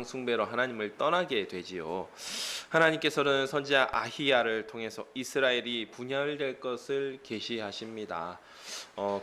우상 숭배로 하나님을 떠나게 되지요. 하나님께서는 선지자 아히야를 통해서 이스라엘이 분열될 것을 계시하십니다.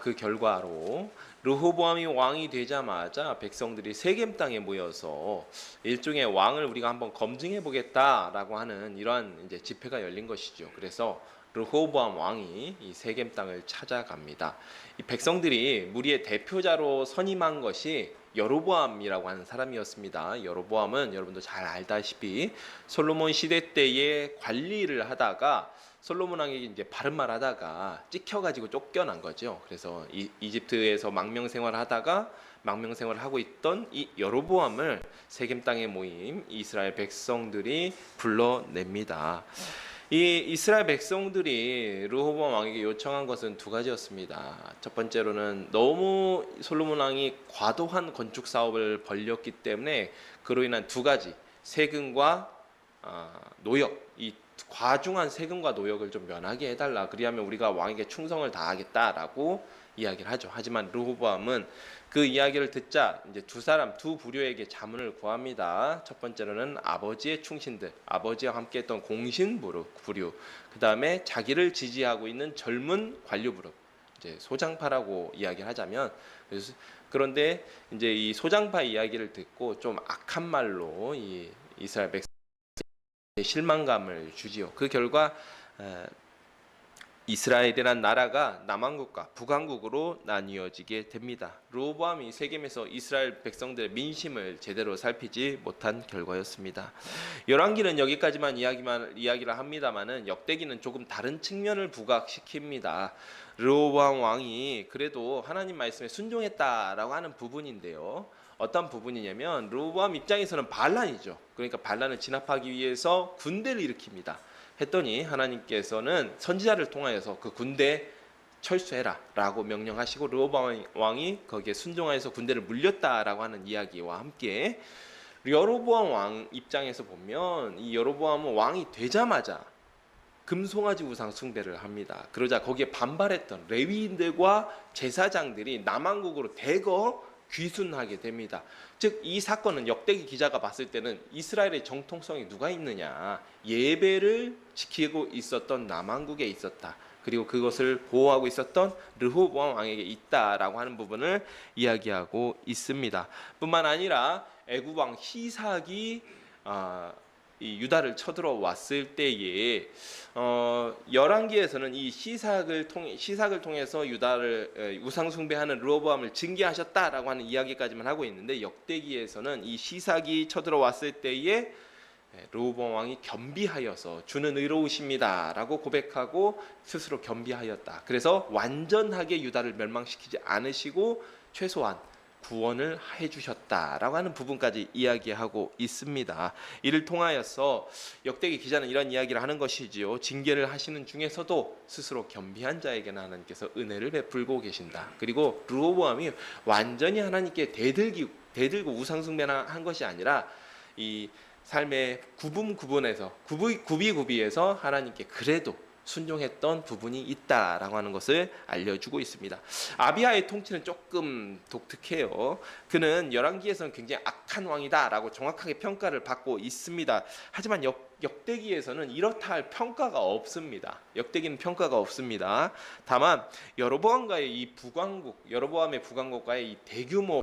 그 결과로 르호보암이 왕이 되자마자 백성들이 세겜 땅에 모여서 일종의 왕을 우리가 한번 검증해 보겠다라고 하는 이러한 이제 집회가 열린 것이죠. 그래서 르호보암 왕이 이 세겜 땅을 찾아갑니다. 이 백성들이 무리의 대표자로 선임한 것이 여로보암이라고 하는 사람이었습니다. 여로보암은 여러분도 잘 알다시피 솔로몬 시대 때에 관리를 하다가 솔로몬 왕에게 이제 바른 말 하다가 찍혀가지고 쫓겨난 거죠. 그래서 이집트에서 망명 생활하다가 망명 생활을 하고 있던 이 여로보암을 세겜 땅에 모인 이스라엘 백성들이 불러냅니다. 이 이스라엘 백성들이 르호보암 왕에게 요청한 것은 두 가지였습니다. 첫 번째로는 너무 솔로몬 왕이 과도한 건축 사업을 벌였기 때문에 그로 인한 두 가지 세금과 노역, 이 과중한 세금과 노역을 좀 면하게 해달라. 그리하면 우리가 왕에게 충성을 다하겠다라고 이야기를 하죠. 하지만 르호보암은 그 이야기를 듣자 이제 두 부류에게 자문을 구합니다. 첫 번째로는 아버지의 충신들, 아버지와 함께했던 공신 부류, 그 다음에 자기를 지지하고 있는 젊은 관료 부류, 이제 소장파라고 이야기를 하자면, 그런데 이제 이 소장파 이야기를 듣고 좀 악한 말로 이 이스라엘 백성에 실망감을 주지요. 그 결과 이스라엘이란 나라가 남왕국과 북왕국으로 나뉘어지게 됩니다. 르호보암이 세겜에서 이스라엘 백성들의 민심을 제대로 살피지 못한 결과였습니다. 열왕기는 여기까지만 이야기를 합니다만은 역대기는 조금 다른 측면을 부각시킵니다. 르호보암 왕이 그래도 하나님 말씀에 순종했다라고 하는 부분인데요. 어떤 부분이냐면 르호보암 입장에서는 반란이죠. 그러니까 반란을 진압하기 위해서 군대를 일으킵니다. 했더니 하나님께서는 선지자를 통하여서 그 군대 철수해라 라고 명령하시고 르호보암 왕이 거기에 순종하여서 군대를 물렸다라고 하는 이야기와 함께 여로보암 왕 입장에서 보면 이 여로보암은 왕이 되자마자 금송아지 우상 숭배를 합니다. 그러자 거기에 반발했던 레위인들과 제사장들이 남왕국으로 대거 귀순하게 됩니다. 즉 이 사건은 역대기 기자가 봤을 때는 이스라엘의 정통성이 누가 있느냐, 예배를 지키고 있었던 남왕국에 있었다. 그리고 그것을 보호하고 있었던 르호보암 왕에게 있다라고 하는 부분을 이야기하고 있습니다. 뿐만 아니라 애굽 왕 시삭이 이 유다를 쳐들어왔을 때에 열왕기에서는 이 시삭을 통해서 유다를 우상 숭배하는 르호보암을 징계하셨다라고 하는 이야기까지만 하고 있는데 역대기에서는 이 시삭이 쳐들어왔을 때에 르호보암 왕이 겸비하여서 주는 의로우십니다라고 고백하고 스스로 겸비하였다. 그래서 완전하게 유다를 멸망시키지 않으시고 최소한 구원을 해주셨다라고 하는 부분까지 이야기하고 있습니다. 이를 통하여서 역대기 기자는 이런 이야기를 하는 것이지요. 징계를 하시는 중에서도 스스로 겸비한 자에게는 하나님께서 은혜를 베풀고 계신다. 그리고 르호보암이 완전히 하나님께 대들고 우상숭배한 것이 아니라 이 삶의 구비구비에서 하나님께 그래도 순종했던 부분이 있다라고 하는 것을 알려주고 있습니다. 아비야의 통치는 조금 독특해요. 그는 열왕기에서는 굉장히 악한 왕이다라고 정확하게 평가를 받고 있습니다. 하지만 역대기에서는 이렇다 할 평가가 없습니다. 역대기는 평가가 없습니다. 다만 여로보암의 북왕국과의 이 대규모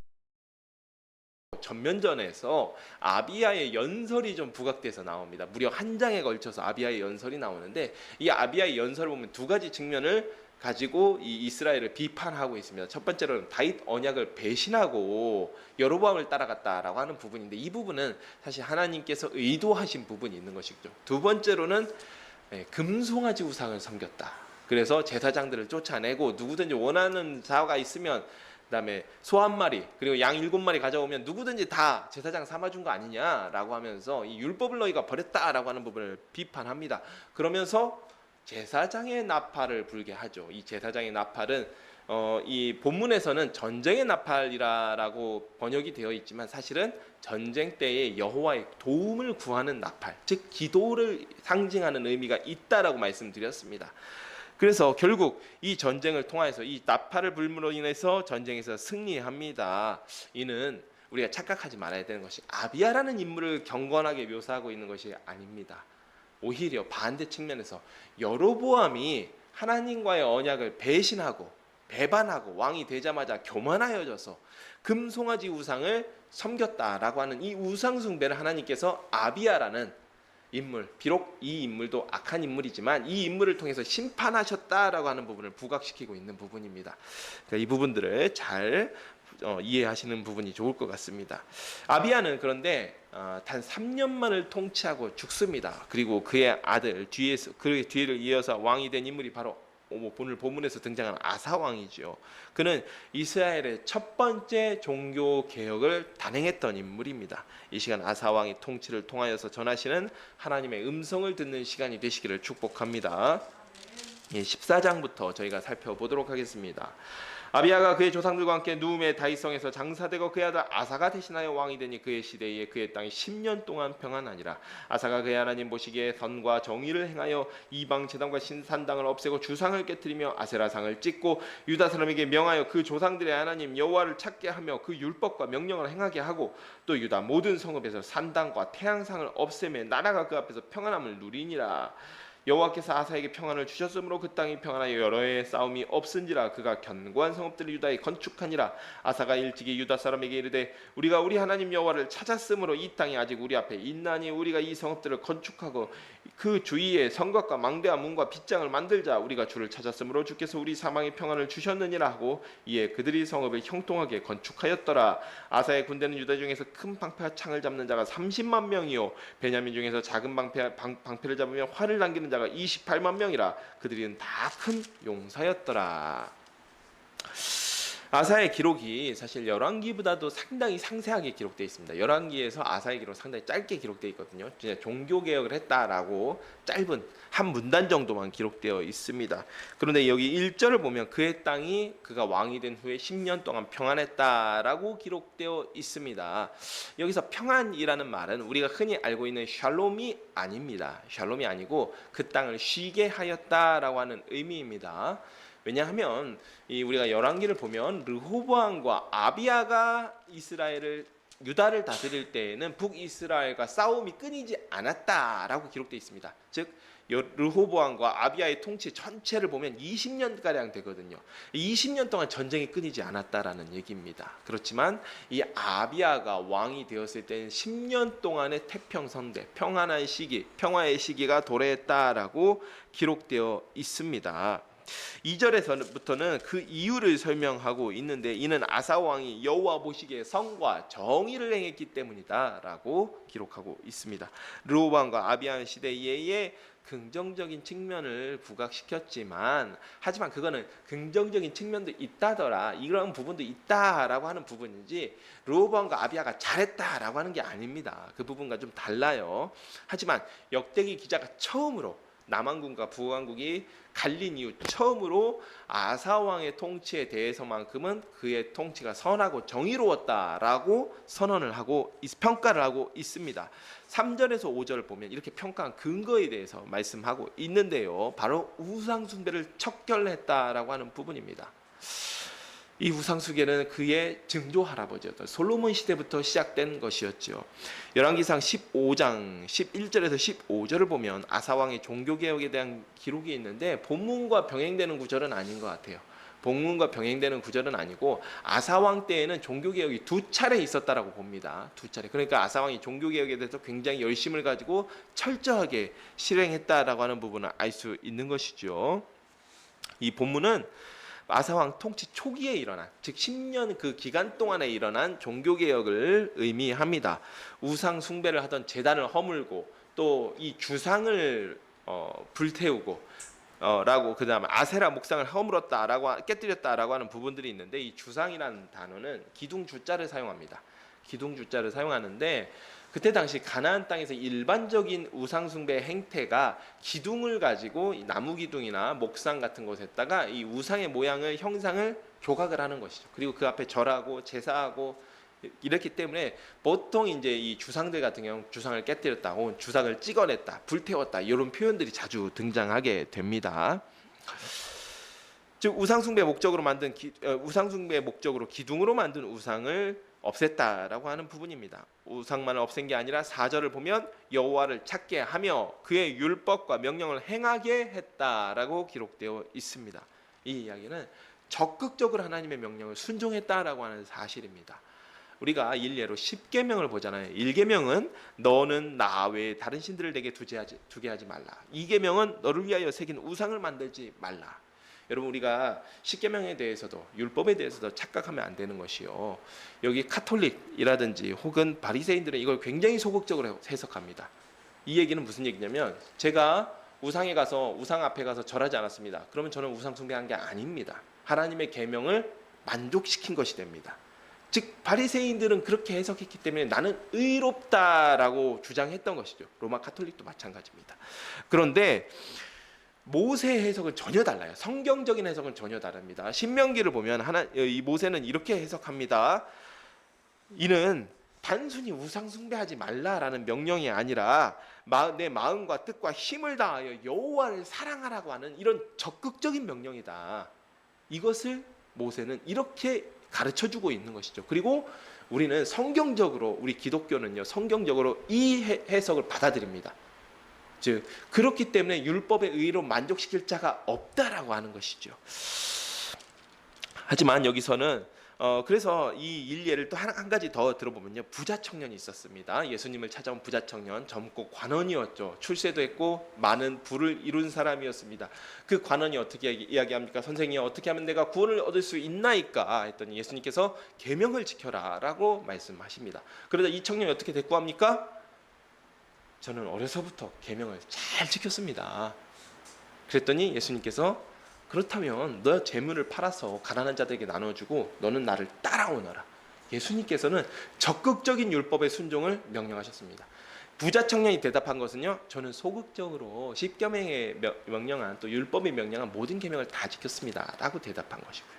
전면전에서 아비야의 연설이 좀 부각돼서 나옵니다. 무려 한 장에 걸쳐서 아비야의 연설이 나오는데 이 아비야의 연설을 보면 두 가지 측면을 가지고 이 이스라엘을 비판하고 있습니다. 첫 번째로는 다윗 언약을 배신하고 여로보암을 따라갔다라고 하는 부분인데 이 부분은 사실 하나님께서 의도하신 부분이 있는 것이죠. 두 번째로는 금송아지 우상을 섬겼다. 그래서 제사장들을 쫓아내고 누구든지 원하는 자가 있으면 그다음에 소 한 마리 그리고 양 7마리 가져오면 누구든지 다 제사장 삼아준 거 아니냐라고 하면서 이 율법을 너희가 버렸다라고 하는 부분을 비판합니다. 그러면서 제사장의 나팔을 불게 하죠. 이 제사장의 나팔은 이 본문에서는 전쟁의 나팔이라고 번역이 되어 있지만 사실은 전쟁 때에 여호와의 도움을 구하는 나팔, 즉 기도를 상징하는 의미가 있다라고 말씀드렸습니다. 그래서 결국 이 전쟁을 통해서 이 나팔을 불므로 인해서 전쟁에서 승리합니다. 이는 우리가 착각하지 말아야 되는 것이 아비야라는 인물을 경건하게 묘사하고 있는 것이 아닙니다. 오히려 반대 측면에서 여로보암이 하나님과의 언약을 배신하고 배반하고 왕이 되자마자 교만하여져서 금송아지 우상을 섬겼다라고 하는 이 우상 숭배를 하나님께서 아비야라는 인물, 비록 이 인물도 악한 인물이지만 이 인물을 통해서 심판하셨다라고 하는 부분을 부각시키고 있는 부분입니다. 그러니까 이 부분들을 잘 이해하시는 부분이 좋을 것 같습니다. 아비야는 그런데 단 3년만을 통치하고 죽습니다. 그리고 그의 아들 그 뒤를 이어서 왕이 된 인물이 바로 오늘 본문에서 등장하는 아사 왕이죠. 그는 이스라엘의 첫 번째 종교 개혁을 단행했던 인물입니다. 이 시간 아사 왕의 통치를 통하여서 전하시는 하나님의 음성을 듣는 시간이 되시기를 축복합니다. 14장부터 저희가 살펴보도록 하겠습니다. 아비야가 그의 조상들과 함께 누움의 다윗성에서 장사되고 그의 아들 아사가 대신하여 왕이 되니 그의 시대에 그의 땅이 10년 동안 평안하니라. 아사가 그의 하나님 보시기에 선과 정의를 행하여 이방 제단과 신산당을 없애고 주상을 깨뜨리며 아세라상을 찢고 유다 사람에게 명하여 그 조상들의 하나님 여호와를 찾게 하며 그 율법과 명령을 행하게 하고 또 유다 모든 성읍에서 산당과 태양상을 없애매 나라가 그 앞에서 평안함을 누리니라. 여호와께서 아사에게 평안을 주셨으므로 그 땅이 평안하여 여러 해의 싸움이 없은지라. 그가 견고한 성읍들을 유다에 건축하니라. 아사가 일찍이 유다 사람에게 이르되 우리가 우리 하나님 여호와를 찾았으므로 이 땅이 아직 우리 앞에 있나니 우리가 이 성읍들을 건축하고 그 주위에 성곽과 망대와 문과 빗장을 만들자. 우리가 주를 찾았으므로 주께서 우리 사망의 평안을 주셨느니라 하고 이에 그들이 성읍을 형통하게 건축하였더라. 아사의 군대는 유다 중에서 큰 방패와 창을 잡는 자가 30만 명이요 베냐민 중에서 작은 방패를 잡으며 활을 당기는 자가 28만 명이라. 그들은 다 큰 용사였더라. 아사의 기록이 사실 열왕기보다도 상당히 상세하게 기록되어 있습니다. 열왕기에서 아사의 기록 상당히 짧게 기록되어 있거든요. 진짜 종교 개혁을 했다라고 짧은 한 문단 정도만 기록되어 있습니다. 그런데 여기 1절을 보면 그의 땅이 그가 왕이 된 후에 10년 동안 평안했다라고 기록되어 있습니다. 여기서 평안이라는 말은 우리가 흔히 알고 있는 샬롬이 아닙니다. 샬롬이 아니고 그 땅을 쉬게 하였다라고 하는 의미입니다. 왜냐하면 우리가 열왕기를 보면 르호보암과 아비야가 유다를 다스릴 때에는 북이스라엘과 싸움이 끊이지 않았다라고 기록되어 있습니다. 즉 르호보암과 아비야의 통치 전체를 보면 20년가량 되거든요. 20년 동안 전쟁이 끊이지 않았다라는 얘기입니다. 그렇지만 이 아비야가 왕이 되었을 때는 10년 동안의 태평성대, 평안한 시기, 평화의 시기가 도래했다라고 기록되어 있습니다. 2절에서부터는 그 이유를 설명하고 있는데 이는 아사 왕이 여호와 보시기에 선과 정의를 행했기 때문이다라고 기록하고 있습니다. 르호보암과 아비야 시대의 긍정적인 측면을 부각시켰지만 하지만 그거는 긍정적인 측면도 있다더라 이런 부분도 있다라고 하는 부분이지 르호보암과 아비야가 잘했다라고 하는 게 아닙니다. 그 부분과 좀 달라요. 하지만 역대기 기자가 처음으로 남왕국과 북왕국이 갈린 이후 처음으로 아사 왕의 통치에 대해서만큼은 그의 통치가 선하고 정의로웠다라고 선언을 하고 평가를 하고 있습니다. 3절에서 5절을 보면 이렇게 평가한 근거에 대해서 말씀하고 있는데요. 바로 우상 숭배를 척결했다라고 하는 부분입니다. 이 우상숭배는 그의 증조 할아버지였던 솔로몬 시대부터 시작된 것이었죠. 열왕기상 15장 11절에서 15절을 보면 아사왕의 종교개혁에 대한 기록이 있는데 본문과 병행되는 구절은 아닌 것 같아요. 본문과 병행되는 구절은 아니고 아사왕 때에는 종교개혁이 2차례 있었다라고 봅니다. 2차례. 그러니까 아사왕이 종교개혁에 대해서 굉장히 열심을 가지고 철저하게 실행했다라고 하는 부분을 알 수 있는 것이죠. 이 본문은 아사왕 통치 초기에 일어난, 즉 10년 그 기간 동안에 일어난 종교개혁을 의미합니다. 우상 숭배를 하던 제단을 허물고 또 이 주상을 불태우고 라고 그다음에 아세라 목상을 허물었다라고 깨뜨렸다라고 하는 부분들이 있는데 이 주상이라는 단어는 기둥주자를 사용합니다. 기둥주자를 사용하는데 그때 당시 가나안 땅에서 일반적인 우상숭배 행태가 기둥을 가지고 나무 기둥이나 목상 같은 곳에다가 이 우상의 모양을 형상을 조각을 하는 것이죠. 그리고 그 앞에 절하고 제사하고 이렇기 때문에 보통 이제 이 주상들 같은 경우 주상을 깨뜨렸다 혹은 주상을 찍어냈다, 불태웠다 이런 표현들이 자주 등장하게 됩니다. 즉 우상숭배 목적으로 기둥으로 만든 우상을 없앴다라고 하는 부분입니다. 우상만을 없앤 게 아니라 4절을 보면 여호와를 찾게 하며 그의 율법과 명령을 행하게 했다라고 기록되어 있습니다. 이 이야기는 적극적으로 하나님의 명령을 순종했다라고 하는 사실입니다. 우리가 일례로 10계명을 보잖아요. 1계명은 너는 나 외에 다른 신들을 내게 두게 하지 말라. 2계명은 너를 위하여 새긴 우상을 만들지 말라. 여러분, 우리가 10계명에 대해서도 율법에 대해서도 착각하면 안 되는 것이요. 여기 카톨릭이라든지 혹은 바리새인들은 이걸 굉장히 소극적으로 해석합니다. 이 얘기는 무슨 얘기냐면, 제가 우상에 가서 우상 앞에 가서 절하지 않았습니다. 그러면 저는 우상 숭배한 게 아닙니다. 하나님의 계명을 만족시킨 것이 됩니다. 즉 바리새인들은 그렇게 해석했기 때문에 나는 의롭다라고 주장했던 것이죠. 로마 카톨릭도 마찬가지입니다. 그런데 모세 해석은 전혀 달라요. 성경적인 해석은 전혀 다릅니다. 신명기를 보면 이 모세는 이렇게 해석합니다. 이는 단순히 우상 숭배하지 말라라는 명령이 아니라 내 마음과 뜻과 힘을 다하여 여호와를 사랑하라고 하는 이런 적극적인 명령이다. 이것을 모세는 이렇게 가르쳐주고 있는 것이죠. 그리고 우리는 성경적으로, 우리 기독교는요, 성경적으로 이 해석을 받아들입니다. 즉 그렇기 때문에 율법의 의로 만족시킬 자가 없다라고 하는 것이죠. 하지만 여기서는 그래서 이 일례를 또 한 가지 더 들어보면요, 부자 청년이 있었습니다. 예수님을 찾아온 부자 청년, 젊고 관원이었죠. 출세도 했고 많은 부를 이룬 사람이었습니다. 그 관원이 어떻게 이야기합니까? 선생님, 어떻게 하면 내가 구원을 얻을 수 있나이까? 했더니 예수님께서 계명을 지켜라라고 말씀하십니다. 그러자 이 청년이 어떻게 대꾸합니까? 저는 어려서부터 계명을 잘 지켰습니다. 그랬더니 예수님께서 그렇다면 너 재물을 팔아서 가난한 자들에게 나눠주고 너는 나를 따라오너라. 예수님께서는 적극적인 율법의 순종을 명령하셨습니다. 부자 청년이 대답한 것은요, 저는 소극적으로 십계명에 명령한, 또 율법이 명령한 모든 계명을 다 지켰습니다 라고 대답한 것이고요.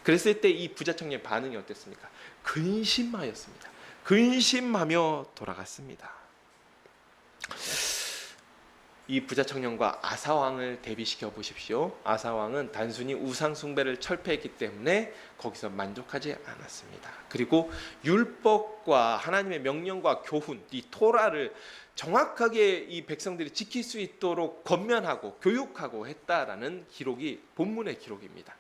그랬을 때 이 부자 청년의 반응이 어땠습니까? 근심하였습니다. 근심하며 돌아갔습니다. 이 부자 청년과 아사왕을 대비시켜 보십시오. 아사왕은 단순히 우상 숭배를 철폐했기 때문에 거기서 만족하지 않았습니다. 그리고 율법과 하나님의 명령과 교훈, 이 토라를 정확하게 이 백성들이 지킬 수 있도록 권면하고 교육하고 했다라는 기록이 본문의 기록입니다.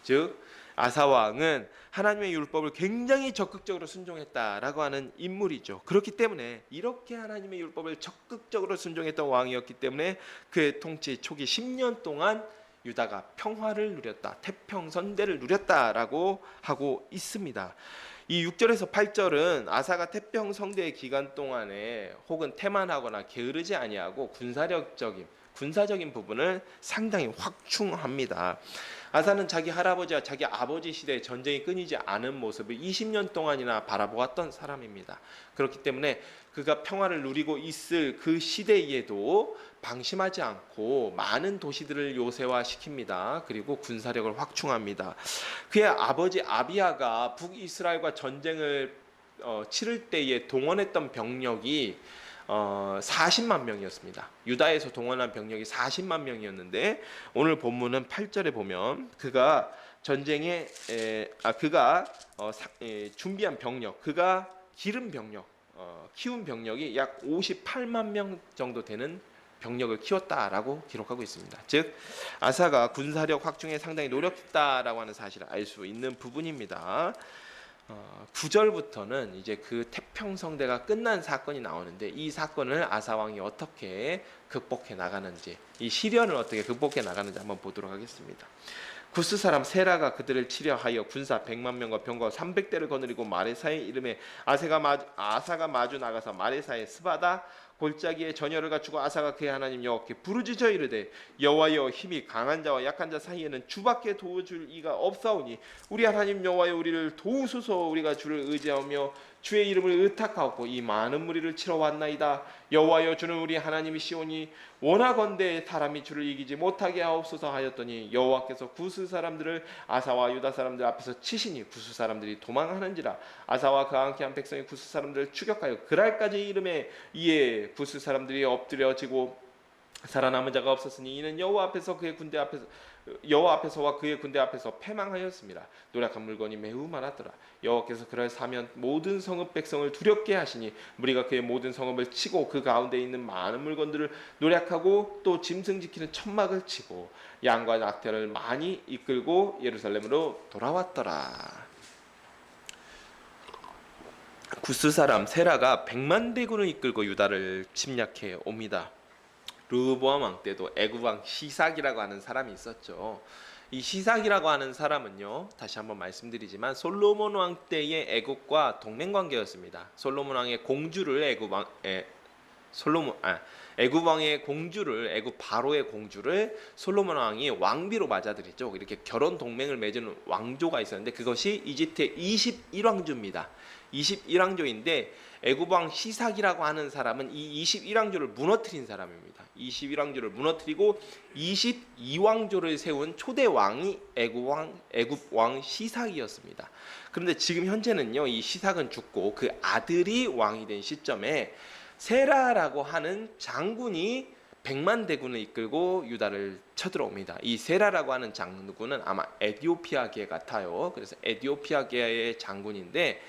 즉 아사왕은 하나님의 율법을 굉장히 적극적으로 순종했다라고 하는 인물이죠. 그렇기 때문에 이렇게 하나님의 율법을 적극적으로 순종했던 왕이었기 때문에 그의 통치 초기 10년 동안 유다가 평화를 누렸다, 태평선대를 누렸다라고 하고 있습니다. 이 6절에서 8절은 아사가 태평성대의 기간 동안에 혹은 태만하거나 게으르지 아니하고 군사적인 부분을 상당히 확충합니다. 아사는 자기 할아버지와 자기 아버지 시대에 전쟁이 끊이지 않은 모습을 20년 동안이나 바라보았던 사람입니다. 그렇기 때문에 그가 평화를 누리고 있을 그 시대에도 방심하지 않고 많은 도시들을 요새화시킵니다. 그리고 군사력을 확충합니다. 그의 아버지 아비야가 북이스라엘과 전쟁을 치를 때에 동원했던 병력이 40만 명이었습니다. 유다에서 동원한 병력이 40만 명이었는데 오늘 본문은 8절에 보면 그가 전쟁에 준비한 병력, 그가 기른 병력, 키운 병력이 약 58만 명 정도 되는 병력을 키웠다라고 기록하고 있습니다. 즉 아사가 군사력 확충에 상당히 노력했다라고 하는 사실을 알 수 있는 부분입니다. 9절부터는 이제 그 태평성대가 끝난 사건이 나오는데 이 사건을 아사왕이 어떻게 극복해 나가는지, 이 시련을 어떻게 극복해 나가는지 한번 보도록 하겠습니다. 구스 사람 세라가 그들을 치려하여 군사 100만 명과 병거 300대를 거느리고 마레사의 이름에 아사가 마주 나가서 마레사의 스바다 골짜기에 전열을 갖추고 아사가 그의 하나님 여호와께 부르짖어 이르되 여호와여, 힘이 강한 자와 약한 자 사이에는 주밖에 도와줄 이가 없사오니 우리 하나님 여호와여, 우리를 도우소서. 우리가 주를 의지하며 주의 이름을 의탁하고 이 많은 무리를 치러 왔나이다. 여호와여, 주는 우리 하나님이시오니 원하건대 사람이 주를 이기지 못하게 하옵소서 하였더니 여호와께서 구스 사람들을 아사와 유다 사람들 앞에서 치시니 구스 사람들이 도망하는지라. 아사와 그와 함께한 백성이 구스 사람들을 추격하여 그랄까지 이름에 이에 구스 사람들이 엎드려지고 살아남은 자가 없었으니 이는 여호와 앞에서와 그의 군대 앞에서 패망하였습니다. 노력한 물건이 매우 많았더라. 여호와께서 그를 사면 모든 성읍 백성을 두렵게 하시니 무리가 그의 모든 성읍을 치고 그 가운데 있는 많은 물건들을 노력하고 또 짐승 지키는 천막을 치고 양과 낙태를 많이 이끌고 예루살렘으로 돌아왔더라. 구스 사람 세라가 100만 대군을 이끌고 유다를 침략해 옵니다. 르호보암 왕 때도 애굽 왕 시삭이라고 하는 사람이 있었죠. 이 시삭이라고 하는 사람은요, 다시 한번 말씀드리지만 솔로몬 왕 때의 애굽과 동맹 관계였습니다. 솔로몬 왕의 공주를 애굽 왕의 공주를, 애굽 바로의 공주를 솔로몬 왕이 왕비로 맞아들였죠. 이렇게 결혼 동맹을 맺은 왕조가 있었는데 그것이 이집트의 21왕조입니다. 21왕조인데 애굽 왕 시삭이라고 하는 사람은 이 21왕조를 무너뜨린 사람입니다. 21왕조를 무너뜨리고 22왕조를 세운 초대 왕이 애굽 왕 시삭이었습니다. 그런데 지금 현재는요, 이 시삭은 죽고 그 아들이 왕이 된 시점에 세라라고 하는 장군이 100만 대군을 이끌고 유다를 쳐들어옵니다. 이 세라라고 하는 장군은 아마 에디오피아계 같아요. 그래서 에디오피아계의 장군인데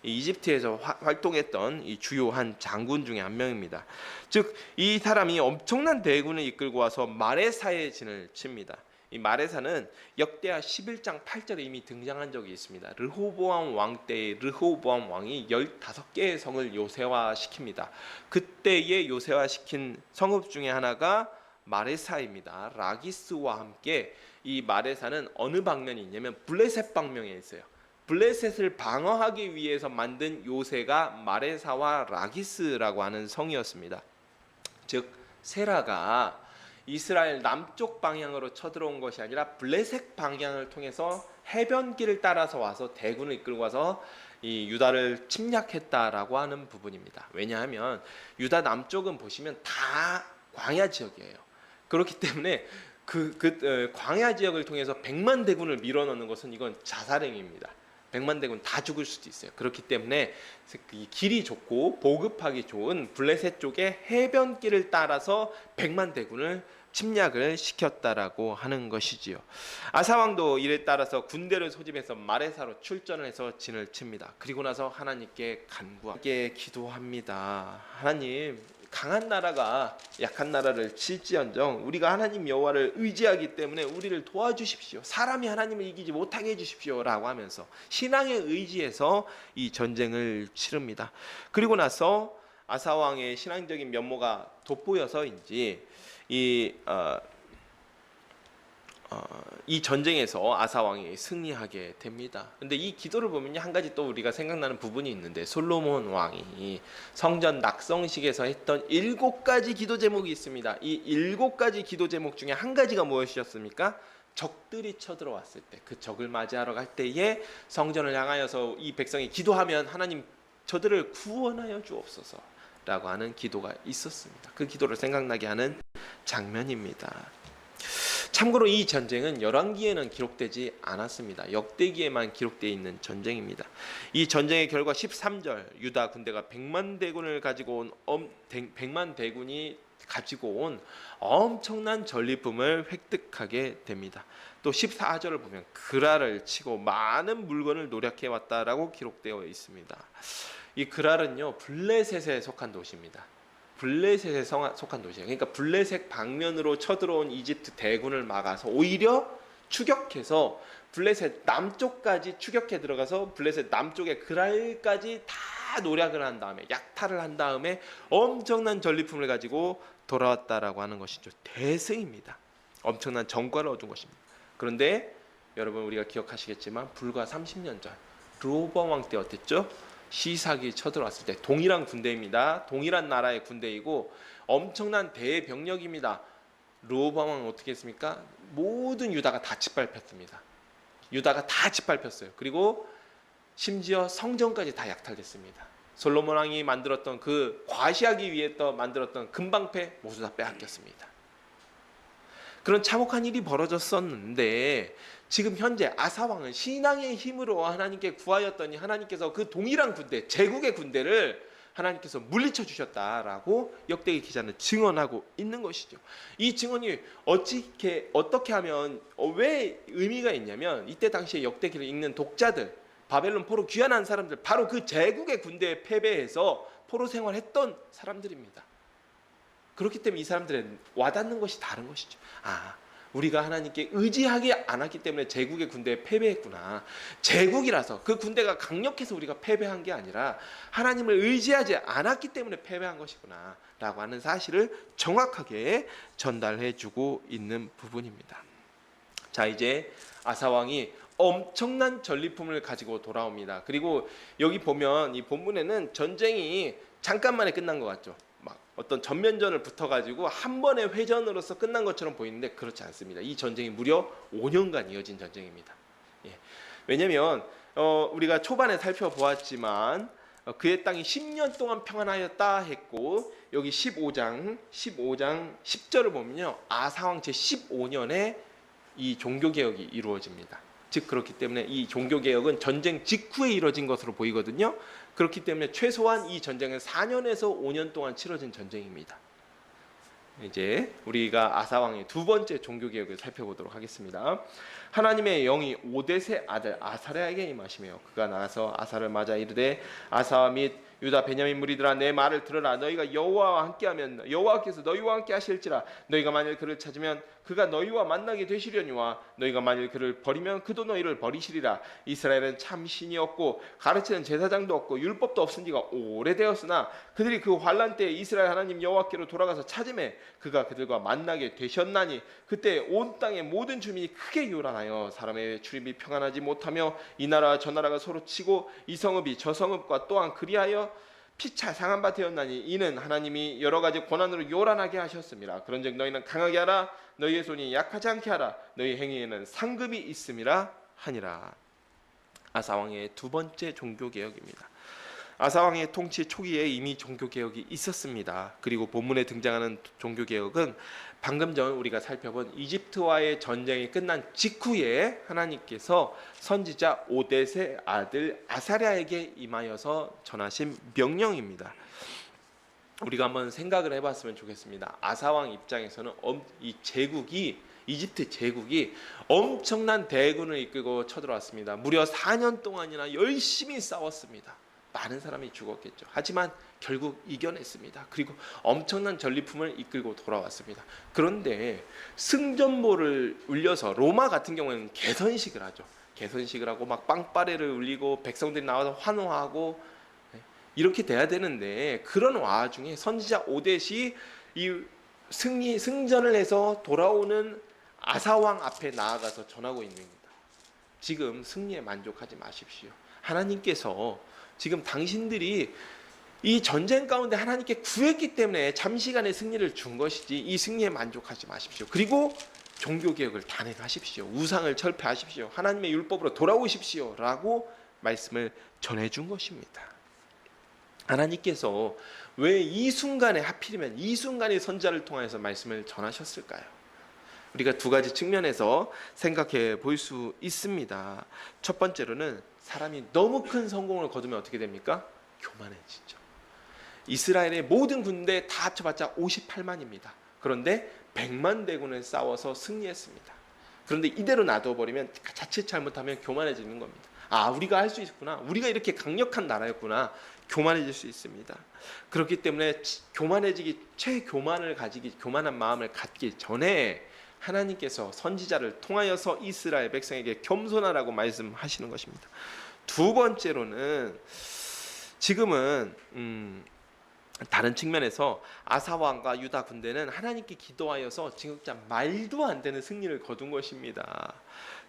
이집트에서 활동했던 이 주요한 장군 중에 한 명입니다. 즉 이 사람이 엄청난 대군을 이끌고 와서 마레사의 진을 칩니다. 이 마레사는 역대하 11장 8절에 이미 등장한 적이 있습니다. 르호보암 왕 때의 르호보암 왕이 15개의 성을 요새화시킵니다. 그때의 요새화시킨 성읍 중에 하나가 마레사입니다. 라기스와 함께 이 마레사는 어느 방면이 있냐면 블레셋 방면에 있어요. 블레셋을 방어하기 위해서 만든 요새가 마레사와 라기스라고 하는 성이었습니다. 즉 세라가 이스라엘 남쪽 방향으로 쳐들어온 것이 아니라 블레셋 방향을 통해서 해변길을 따라서 와서 대군을 이끌고 와서 이 유다를 침략했다라고 하는 부분입니다. 왜냐하면 유다 남쪽은 보시면 다 광야 지역이에요. 그렇기 때문에 광야 지역을 통해서 100만 대군을 밀어넣는 것은 이건 자살행위입니다. 100만 대군 다 죽을 수도 있어요. 그렇기 때문에 길이 좁고 보급하기 좋은 블레셋 쪽의 해변길을 따라서 100만 대군을 침략을 시켰다라고 하는 것이지요. 아사왕도 이에 따라서 군대를 소집해서 마레사로 출전을 해서 진을 칩니다. 그리고 나서 하나님께 간구하게 기도합니다. 하나님, 강한 나라가 약한 나라를 칠지언정 우리가 하나님 여호와를 의지하기 때문에 우리를 도와주십시오. 사람이 하나님을 이기지 못하게 해주십시오 라고 하면서 신앙의 의지에서 이 전쟁을 치릅니다. 그리고 나서 아사왕의 신앙적인 면모가 돋보여서인지 이 전쟁에서 아사왕이 승리하게 됩니다. 근데 이 기도를 보면 한 가지 또 우리가 생각나는 부분이 있는데 솔로몬 왕이 성전 낙성식에서 했던 7가지 기도 제목이 있습니다. 이 7가지 기도 제목 중에 한 가지가 무엇이었습니까? 적들이 쳐들어왔을 때, 그 적을 맞이하러 갈 때에 성전을 향하여서 이 백성이 기도하면 하나님 저들을 구원하여 주옵소서 라고 하는 기도가 있었습니다. 그 기도를 생각나게 하는 장면입니다. 참고로 이 전쟁은 열왕기에는 기록되지 않았습니다. 역대기에만 기록되어 있는 전쟁입니다. 이 전쟁의 결과 13절 유다 군대가 100만 대군을 가지고 온 100만 대군이 가지고 온 엄청난 전리품을 획득하게 됩니다. 또 14절을 보면 그랄을 치고 많은 물건을 노력해 왔다라고 기록되어 있습니다. 이 그랄은요 블레셋에 속한 도시입니다. 블레셋에 속한 도시예요. 그러니까 블레셋 방면으로 쳐들어온 이집트 대군을 막아서 오히려 추격해서 블레셋 남쪽까지 추격해 들어가서 블레셋 남쪽의 그랄까지 다 노략을 한 다음에 약탈을 한 다음에 엄청난 전리품을 가지고 돌아왔다라고 하는 것이죠. 대승입니다. 엄청난 전과를 얻은 것입니다. 그런데 여러분 우리가 기억하시겠지만 불과 30년 전 르호보암 왕 때 어땠죠? 시삭이 쳐들어왔을 때 동일한 군대입니다. 동일한 나라의 군대이고 엄청난 대병력입니다. 르호보암 왕은 어떻게 했습니까? 모든 유다가 다 짓밟혔습니다. 유다가 다 짓밟혔어요. 그리고 심지어 성전까지 다 약탈됐습니다. 솔로몬 왕이 만들었던 그 과시하기 위해 만들었던 금방패 모두 다 빼앗겼습니다. 그런 참혹한 일이 벌어졌었는데 지금 현재 아사왕은 신앙의 힘으로 하나님께 구하였더니 하나님께서 그 동일한 군대, 제국의 군대를 하나님께서 물리쳐 주셨다라고 역대기 기자는 증언하고 있는 것이죠. 이 증언이 어떻게 하면 왜 의미가 있냐면 이때 당시에 역대기를 읽는 독자들, 바벨론 포로 귀환한 사람들, 바로 그 제국의 군대에 패배해서 포로 생활했던 사람들입니다. 그렇기 때문에 이 사람들은 와닿는 것이 다른 것이죠. 우리가 하나님께 의지하지 않았기 때문에 제국의 군대에 패배했구나. 제국이라서 그 군대가 강력해서 우리가 패배한 게 아니라 하나님을 의지하지 않았기 때문에 패배한 것이구나 라고 하는 사실을 정확하게 전달해 주고 있는 부분입니다. 자, 이제 아사왕이 엄청난 전리품을 가지고 돌아옵니다. 그리고 여기 보면 이 본문에는 전쟁이 잠깐만에 끝난 것 같죠. 막 어떤 전면전을 붙어가지고 한 번의 회전으로서 끝난 것처럼 보이는데 그렇지 않습니다. 이 전쟁이 무려 5년간 이어진 전쟁입니다. 왜냐하면 우리가 초반에 살펴보았지만 그의 땅이 10년 동안 평안하였다 했고 여기 15장 10절을 보면요, 아사왕 제15년에 이 종교개혁이 이루어집니다. 즉 그렇기 때문에 이 종교개혁은 전쟁 직후에 이루어진 것으로 보이거든요. 그렇기 때문에 최소한 이 전쟁은 4년에서 5년 동안 치러진 전쟁입니다. 이제 우리가 아사왕의 두 번째 종교개혁을 살펴보도록 하겠습니다. 하나님의 영이 오뎃의 아들 아사랴에게 임하시며 그가 나가서 아사를 맞아 이르되 아사와 및 유다 베냐민 무리들아 내 말을 들으라. 너희가 여호와와 함께하면 여호와께서 너희와 함께 하실지라. 너희가 만일 그를 찾으면 그가 너희와 만나게 되시려니와 너희가 만일 그를 버리면 그도 너희를 버리시리라. 이스라엘은 참 신이 없고 가르치는 제사장도 없고 율법도 없은 지가 오래되었으나 그들이 그 환난 때에 이스라엘 하나님 여호와께로 돌아가서 찾음에 그가 그들과 만나게 되셨나니 그때 온 땅의 모든 주민이 크게 요란하여 사람의 출입이 평안하지 못하며 이 나라와 저 나라가 서로 치고 이 성읍이 저 성읍과 또한 그리하여 피차 상한 바 되었나니 이는 하나님이 여러 가지 고난으로 요란하게 하셨습니다. 그런즉 너희는 강하게 하라. 너희의 손이 약하지 않게 하라. 너희 행위에는 상급이 있음이라 하니라. 아사왕의 두 번째 종교개혁입니다. 아사왕의 통치 초기에 이미 종교개혁이 있었습니다. 그리고 본문에 등장하는 종교개혁은 방금 전 우리가 살펴본 이집트와의 전쟁이 끝난 직후에 하나님께서 선지자 오뎃의 아들 아사랴에게 임하여서 전하신 명령입니다. 우리가 한번 생각을 해봤으면 좋겠습니다. 아사왕 입장에서는 이 제국이 이집트 제국이 엄청난 대군을 이끌고 쳐들어왔습니다. 무려 4년 동안이나 열심히 싸웠습니다. 많은 사람이 죽었겠죠. 하지만 결국 이겨냈습니다. 그리고 엄청난 전리품을 이끌고 돌아왔습니다. 그런데 승전보를 울려서 로마 같은 경우에는 개선식을 하죠. 개선식을 하고 막 빵빠레를 울리고 백성들이 나와서 환호하고 이렇게 돼야 되는데 그런 와중에 선지자 오뎃이 이 승전을 해서 돌아오는 아사왕 앞에 나아가서 전하고 있는 겁니다. 지금 승리에 만족하지 마십시오. 하나님께서 지금 당신들이 이 전쟁 가운데 하나님께 구했기 때문에 잠시간의 승리를 준 것이지 이 승리에 만족하지 마십시오. 그리고 종교개혁을 단행하십시오. 우상을 철폐하십시오. 하나님의 율법으로 돌아오십시오 라고 말씀을 전해준 것입니다. 하나님께서 왜 이 순간에 하필이면 이 순간에 선지자를 통해서 말씀을 전하셨을까요? 우리가 두 가지 측면에서 생각해 볼 수 있습니다. 첫 번째로는 사람이 너무 큰 성공을 거두면 어떻게 됩니까? 교만해지죠. 이스라엘의 모든 군대 다 합쳐봤자 58만입니다. 그런데 100만 대군을 싸워서 승리했습니다. 그런데 이대로 놔둬버리면 자칫 잘못하면 교만해지는 겁니다. 우리가 할 수 있구나. 우리가 이렇게 강력한 나라였구나. 교만해질 수 있습니다. 그렇기 때문에 교만한 마음을 갖기 전에 하나님께서 선지자를 통하여서 이스라엘 백성에게 겸손하라고 말씀하시는 것입니다. 두 번째로는 지금은 다른 측면에서 아사왕과 유다 군대는 하나님께 기도하여서 진짜 말도 안 되는 승리를 거둔 것입니다.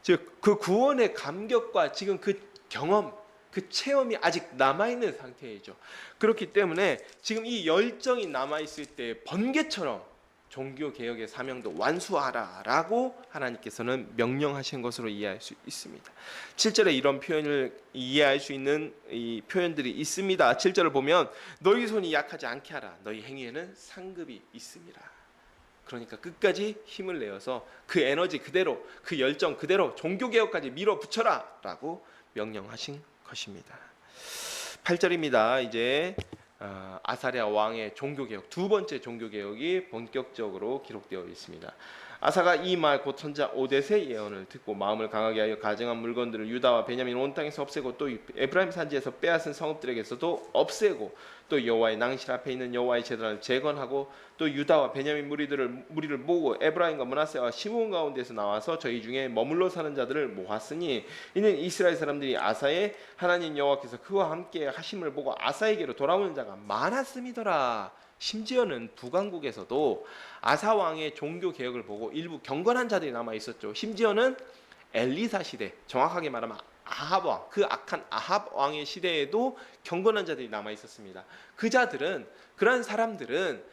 즉 그 구원의 감격과 지금 그 경험, 그 체험이 아직 남아있는 상태이죠. 그렇기 때문에 지금 이 열정이 남아있을 때 번개처럼 종교개혁의 사명도 완수하라라고 하나님께서는 명령하신 것으로 이해할 수 있습니다. 7절에 이런 표현을 이해할 수 있는 이 표현들이 있습니다. 7절을 보면 너희 손이 약하지 않게 하라. 너희 행위에는 상급이 있음이라. 그러니까 끝까지 힘을 내어서 그 에너지 그대로, 그 열정 그대로 종교개혁까지 밀어붙여라 라고 명령하신 것입니다. 8절입니다. 이제 아사랴 왕의 종교개혁, 두 번째 종교개혁이 본격적으로 기록되어 있습니다. 아사가 이 말 곧 선지자 오뎃의 예언을 듣고 마음을 강하게 하여 가증한 물건들을 유다와 베냐민 온 땅에서 없애고 또 에브라임 산지에서 빼앗은 성읍들에게서도 없애고 또 여호와의 낭실 앞에 있는 여호와의 제단을 재건하고 또 유다와 베냐민 무리를 모으고 에브라임과 므낫세와 시므온 가운데서 나와서 저희 중에 머물러 사는 자들을 모았으니 이는 이스라엘 사람들이 아사의 하나님 여호와께서 그와 함께 하심을 보고 아사에게로 돌아오는 자가 많았음이더라. 심지어는 북왕국에서도 아사 왕의 종교 개혁을 보고 일부 경건한 자들이 남아 있었죠. 심지어는 엘리사 시대, 정확하게 말하면 아합 왕, 그 악한 아합 왕의 시대에도 경건한 자들이 남아 있었습니다. 그러한 사람들은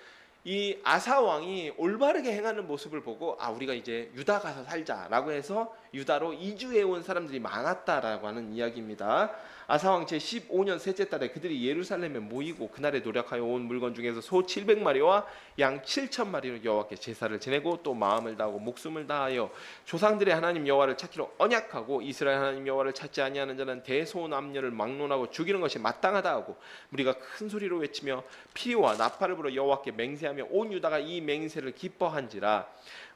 이 아사 왕이 올바르게 행하는 모습을 보고 우리가 이제 유다 가서 살자라고 해서 유다로 이주해 온 사람들이 많았다라고 하는 이야기입니다. 아사 왕 제15년 셋째 달에 그들이 예루살렘에 모이고 그날에 노력하여 온 물건 중에서 소 700마리와 양 7,000마리로 여호와께 제사를 지내고 또 마음을 다하고 목숨을 다하여 조상들의 하나님 여호와를 찾기로 언약하고 이스라엘 하나님 여호와를 찾지 아니하는 자는 대소남녀를 막론하고 죽이는 것이 마땅하다 하고 우리가 큰 소리로 외치며 피와 나팔을 불어 여호와께 맹세하며 온 유다가 이 맹세를 기뻐한지라.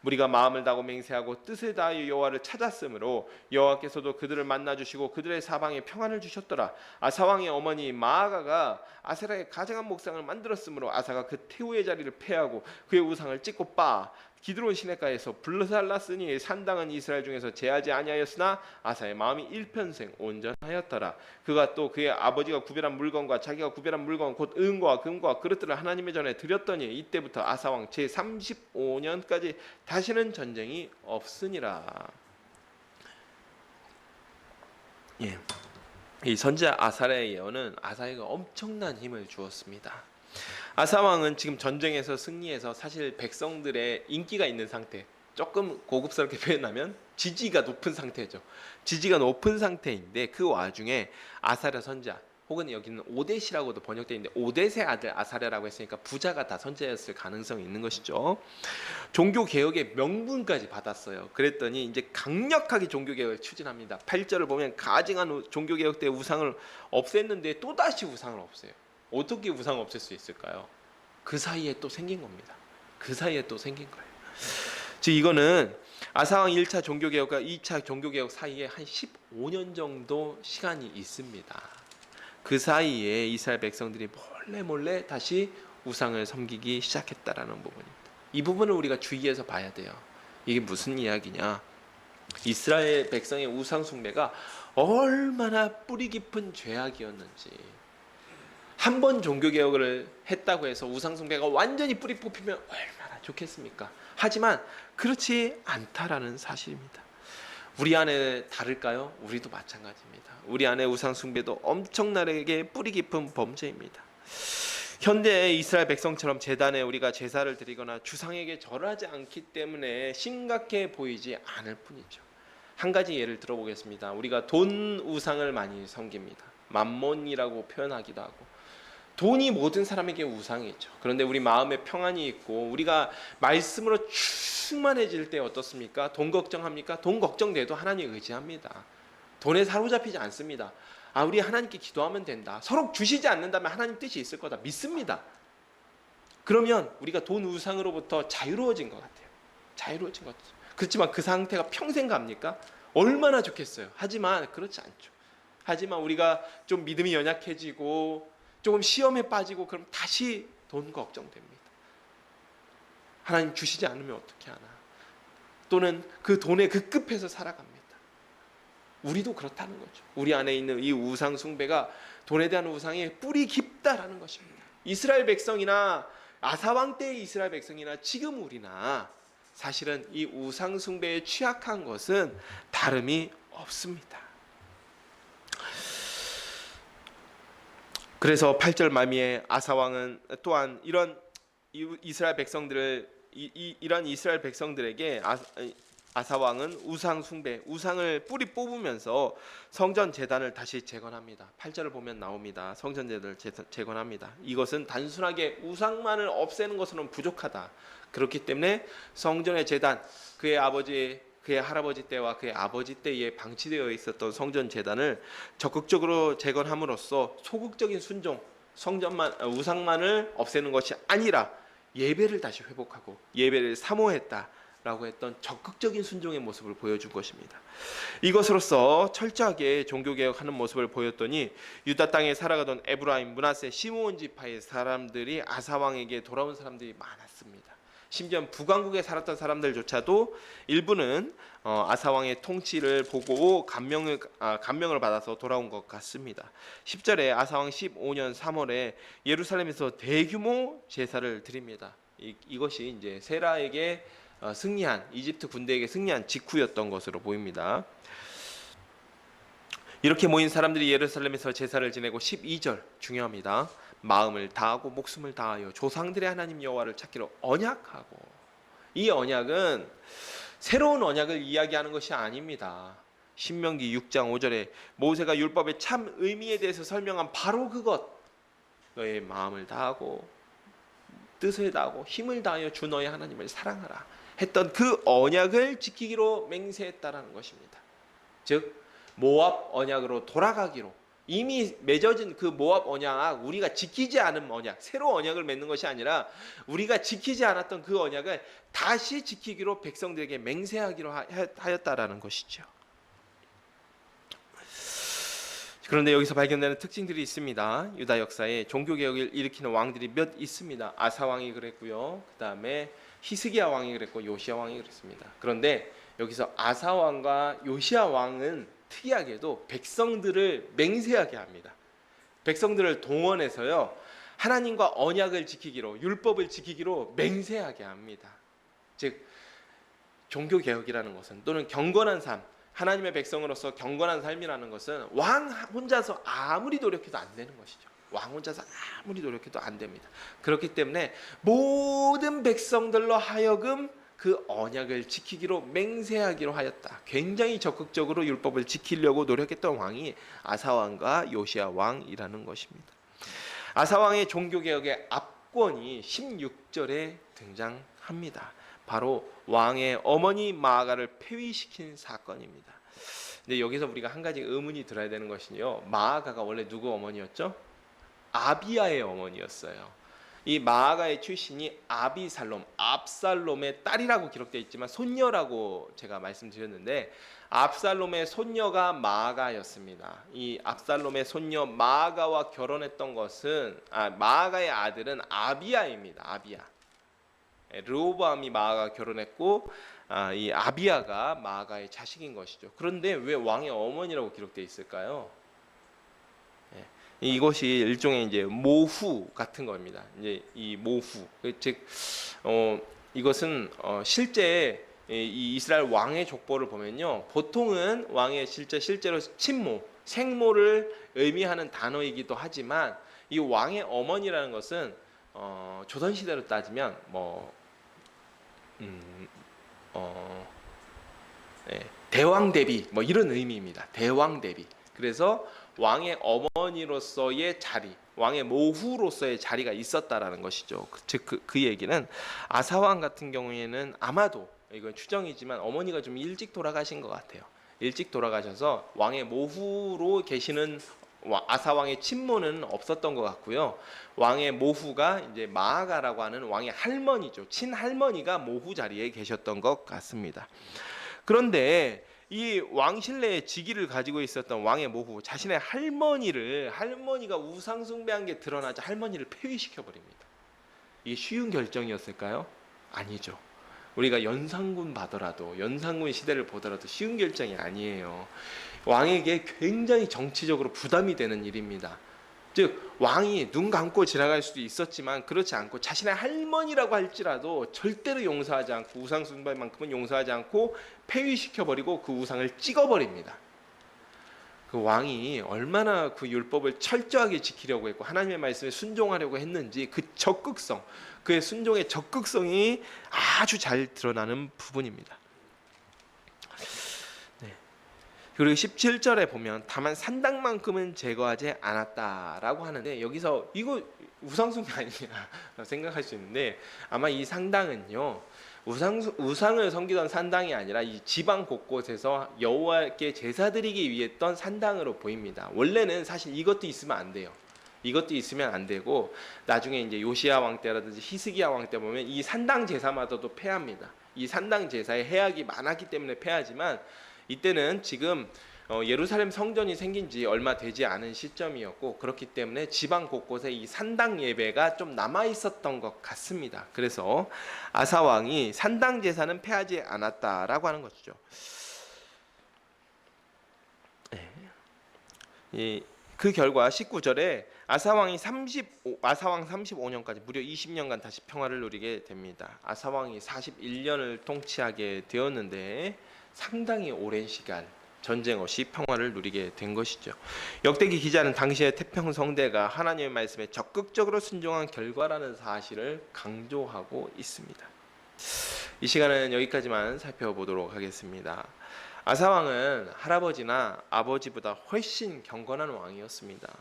우리가 마음을 다하고 맹세하고 뜻을 다하여 여호와를 찾았으므로 여호와께서도 그들을 만나 주시고 그들의 사방에 평안을 주셨더라. 아사 왕의 어머니 마아가가 아세라의 가증한 목상을 만들었으므로 아사가 그 태우의 자리를 폐하고 그의 우상을 찢고 빠 기드론 시내가에서 불살랐으니 산당은 이스라엘 중에서 제하지 아니하였으나 아사의 마음이 일편생 온전하였더라. 그가 또 그의 아버지가 구별한 물건과 자기가 구별한 물건 곧 은과 금과 그릇들을 하나님의 전에 드렸더니 이때부터 아사 왕 제35년까지 다시는 전쟁이 없으니라. 이 선지자 아사랴의 예언은 아사에게 엄청난 힘을 주었습니다. 아사 왕은 지금 전쟁에서 승리해서 사실 백성들의 인기가 있는 상태, 조금 고급스럽게 표현하면 지지가 높은 상태죠. 지지가 높은 상태인데 그 와중에 아사랴 선지자 혹은 여기는 오뎃이라고도 번역되어 있는데 오뎃의 아들 아사랴라고 했으니까 부자가 다 선지자였을 가능성이 있는 것이죠. 종교 개혁의 명분까지 받았어요. 그랬더니 이제 강력하게 종교 개혁을 추진합니다. 8절을 보면 가증한 종교 개혁 때 우상을 없앴는데 또 다시 우상을 없애요. 어떻게 우상을 없앨 수 있을까요? 그 사이에 또 생긴 겁니다. 그 사이에 또 생긴 거예요. 즉 이거는 아사왕 1차 종교개혁과 2차 종교개혁 사이에 한 15년 정도 시간이 있습니다. 그 사이에 이스라엘 백성들이 몰래 다시 우상을 섬기기 시작했다라는 부분입니다. 이 부분을 우리가 주의해서 봐야 돼요. 이게 무슨 이야기냐? 이스라엘 백성의 우상 숭배가 얼마나 뿌리 깊은 죄악이었는지. 한 번 종교개혁을 했다고 해서 우상숭배가 완전히 뿌리 뽑히면 얼마나 좋겠습니까? 하지만 그렇지 않다라는 사실입니다. 우리 안에 다를까요? 우리도 마찬가지입니다. 우리 안에 우상숭배도 엄청나게 뿌리 깊은 범죄입니다. 현대의 이스라엘 백성처럼 제단에 우리가 제사를 드리거나 주상에게 절하지 않기 때문에 심각해 보이지 않을 뿐이죠. 한 가지 예를 들어보겠습니다. 우리가 돈 우상을 많이 섬깁니다. 맘몬이라고 표현하기도 하고 돈이 모든 사람에게 우상이죠. 그런데 우리 마음에 평안이 있고 우리가 말씀으로 충만해질 때 어떻습니까? 돈 걱정합니까? 돈 걱정돼도 하나님 의지합니다. 돈에 사로잡히지 않습니다. 우리 하나님께 기도하면 된다. 서로 주시지 않는다면 하나님 뜻이 있을 거다. 믿습니다. 그러면 우리가 돈 우상으로부터 자유로워진 것 같아요. 자유로워진 것 같아요. 그렇지만 그 상태가 평생 갑니까? 얼마나 좋겠어요. 하지만 그렇지 않죠. 하지만 우리가 좀 믿음이 연약해지고 조금 시험에 빠지고 그럼 다시 돈 걱정됩니다. 하나님 주시지 않으면 어떻게 하나? 또는 그 돈에 급급해서 살아갑니다. 우리도 그렇다는 거죠. 우리 안에 있는 이 우상 숭배가 돈에 대한 우상이 뿌리 깊다라는 것입니다. 이스라엘 백성이나 아사왕 때의 이스라엘 백성이나 지금 우리나 사실은 이 우상 숭배에 취약한 것은 다름이 없습니다. 그래서 8절 말미에 아사 왕은 또한 이런 이스라엘 백성들에게 아사 왕은 우상 숭배, 우상을 뿌리 뽑으면서 성전 제단을 다시 재건합니다. 8절을 보면 나옵니다. 성전 제단을 재건합니다. 이것은 단순하게 우상만을 없애는 것으로는 부족하다. 그렇기 때문에 성전의 제단, 그의 할아버지 때와 그의 아버지 때에 방치되어 있었던 성전 제단을 적극적으로 재건함으로써 소극적인 순종, 성전만 우상만을 없애는 것이 아니라 예배를 다시 회복하고 예배를 사모했다라고 했던 적극적인 순종의 모습을 보여준 것입니다. 이것으로써 철저하게 종교개혁하는 모습을 보였더니 유다 땅에 살아가던 에브라임, 므낫세, 시므온 지파의 사람들이 아사왕에게 돌아온 사람들이 많았습니다. 심지어 북왕국에 살았던 사람들조차도 일부는 아사왕의 통치를 보고 감명을 받아서 돌아온 것 같습니다. 10절에 아사왕 15년 3월에 예루살렘에서 대규모 제사를 드립니다. 이것이 이제 세라에게 승리한 이집트 군대에게 승리한 직후였던 것으로 보입니다. 이렇게 모인 사람들이 예루살렘에서 제사를 지내고 12절 중요합니다. 마음을 다하고 목숨을 다하여 조상들의 하나님 여호와를 찾기로 언약하고, 이 언약은 새로운 언약을 이야기하는 것이 아닙니다. 신명기 6장 5절에 모세가 율법의 참 의미에 대해서 설명한 바로 그것, 너의 마음을 다하고 뜻을 다하고 힘을 다하여 주 너의 하나님을 사랑하라 했던 그 언약을 지키기로 맹세했다라는 것입니다. 즉 모압 언약으로 돌아가기로, 이미 맺어진 그 모압 언약, 우리가 지키지 않은 언약, 새로 언약을 맺는 것이 아니라 우리가 지키지 않았던 그 언약을 다시 지키기로 백성들에게 맹세하기로 하였다라는 것이죠. 그런데 여기서 발견되는 특징들이 있습니다. 유다 역사에 종교개혁을 일으키는 왕들이 몇 있습니다. 아사 왕이 그랬고요, 그 다음에 히스기야 왕이 그랬고, 요시야 왕이 그랬습니다. 그런데 여기서 아사 왕과 요시야 왕은 특이하게도 백성들을 맹세하게 합니다. 백성들을 동원해서요, 하나님과 언약을 지키기로, 율법을 지키기로 맹세하게 합니다. 즉 종교개혁이라는 것은, 또는 경건한 삶, 하나님의 백성으로서 경건한 삶이라는 것은 왕 혼자서 아무리 노력해도 안 되는 것이죠. 왕 혼자서 아무리 노력해도 안 됩니다. 그렇기 때문에 모든 백성들로 하여금 그 언약을 지키기로 맹세하기로 하였다. 굉장히 적극적으로 율법을 지키려고 노력했던 왕이 아사왕과 요시야 왕이라는 것입니다. 아사왕의 종교개혁의 압권이 16절에 등장합니다. 바로 왕의 어머니 마아가를 폐위시킨 사건입니다. 근데 여기서 우리가 한 가지 의문이 들어야 되는 것은요, 마아가가 원래 누구 어머니였죠? 아비야의 어머니였어요. 이 마아가의 출신이 아비살롬, 압살롬의 딸이라고 기록되어 있지만 손녀라고 제가 말씀드렸는데, 압살롬의 손녀가 마아가였습니다. 이 압살롬의 손녀 마아가와 결혼했던 것은, 마아가의 아들은 아비야입니다. 아비야. 르호보암이 마아가 결혼했고, 이 아비야가 마아가의 자식인 것이죠. 그런데 왜 왕의 어머니라고 기록되어 있을까요? 이것이 일종의 이제 모후 같은 겁니다. 이제 이 모후, 즉 이것은 실제 이 이스라엘 왕의 족보를 보면요, 보통은 왕의 실제로 친모, 생모를 의미하는 단어이기도 하지만, 이 왕의 어머니라는 것은 조선 시대로 따지면 대왕 대비 이런 의미입니다. 대왕 대비. 그래서 왕의 어머니로서의 자리, 왕의 모후로서의 자리가 있었다라는 것이죠. 즉 그 얘기는 아사왕 같은 경우에는 아마도, 이건 추정이지만, 어머니가 좀 일찍 돌아가신 것 같아요. 일찍 돌아가셔서 왕의 모후로 계시는 아사왕의 친모는 없었던 것 같고요. 왕의 모후가 이제 마아가라고 하는 왕의 할머니죠. 친할머니가 모후 자리에 계셨던 것 같습니다. 그런데 이 왕실내의 직위를 가지고 있었던 왕의 모후, 자신의 할머니가 우상 숭배한 게 드러나자 할머니를 폐위시켜 버립니다. 이게 쉬운 결정이었을까요? 아니죠. 우리가 연산군 시대를 보더라도 쉬운 결정이 아니에요. 왕에게 굉장히 정치적으로 부담이 되는 일입니다. 즉 왕이 눈 감고 지나갈 수도 있었지만, 그렇지 않고 자신의 할머니라고 할지라도 절대로 용서하지 않고, 우상 숭배만큼은 용서하지 않고 폐위시켜버리고 그 우상을 찍어버립니다. 그 왕이 얼마나 그 율법을 철저하게 지키려고 했고 하나님의 말씀에 순종하려고 했는지, 그 적극성, 그의 순종의 적극성이 아주 잘 드러나는 부분입니다. 그리고 17절에 보면 다만 산당만큼은 제거하지 않았다라고 하는데, 여기서 이거 우상숭배 아니냐 생각할 수 있는데, 아마 이 산당은요, 우상을 섬기던 산당이 아니라 이 지방 곳곳에서 여호와께 제사드리기 위해 했던 산당으로 보입니다. 원래는 사실 이것도 있으면 안 돼요. 이것도 있으면 안 되고, 나중에 이제 요시야 왕 때라든지 히스기야 왕 때 보면 이 산당 제사마다도 폐합니다. 이 산당 제사에 해악이 많았기 때문에 폐하지만, 이때는 지금 예루살렘 성전이 생긴 지 얼마 되지 않은 시점이었고, 그렇기 때문에 지방 곳곳에 이 산당 예배가 좀 남아 있었던 것 같습니다. 그래서 아사 왕이 산당 제사는 폐하지 않았다라고 하는 것이죠. 그 결과 19절에 아사왕 35년까지 무려 20년간 다시 평화를 누리게 됩니다. 아사왕이 41년을 통치하게 되었는데 상당히 오랜 시간 전쟁 없이 평화를 누리게 된 것이죠. 역대기 기자는 당시의 태평성대가 하나님의 말씀에 적극적으로 순종한 결과라는 사실을 강조하고 있습니다. 이 시간은 여기까지만 살펴보도록 하겠습니다. 아사왕은 할아버지나 아버지보다 훨씬 경건한 왕이었습니다.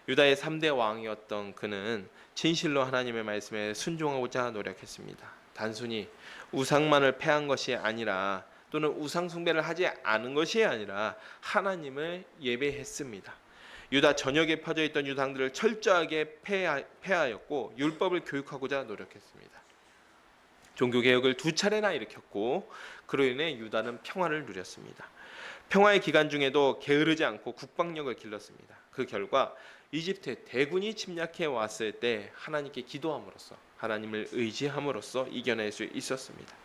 유다의 3대 왕이었던 그는 진실로 하나님의 말씀에 순종하고자 노력했습니다. 단순히 우상만을 패한 것이 아니라, 또는 우상 숭배를 하지 않은 것이 아니라 하나님을 예배했습니다. 유다 전역에 퍼져 있던 유당들을 철저하게 폐하였고 율법을 교육하고자 노력했습니다. 종교개혁을 2차례나 일으켰고, 그로 인해 유다는 평화를 누렸습니다. 평화의 기간 중에도 게으르지 않고 국방력을 길렀습니다. 그 결과 이집트에 대군이 침략해 왔을 때 하나님께 기도함으로써, 하나님을 의지함으로써 이겨낼 수 있었습니다.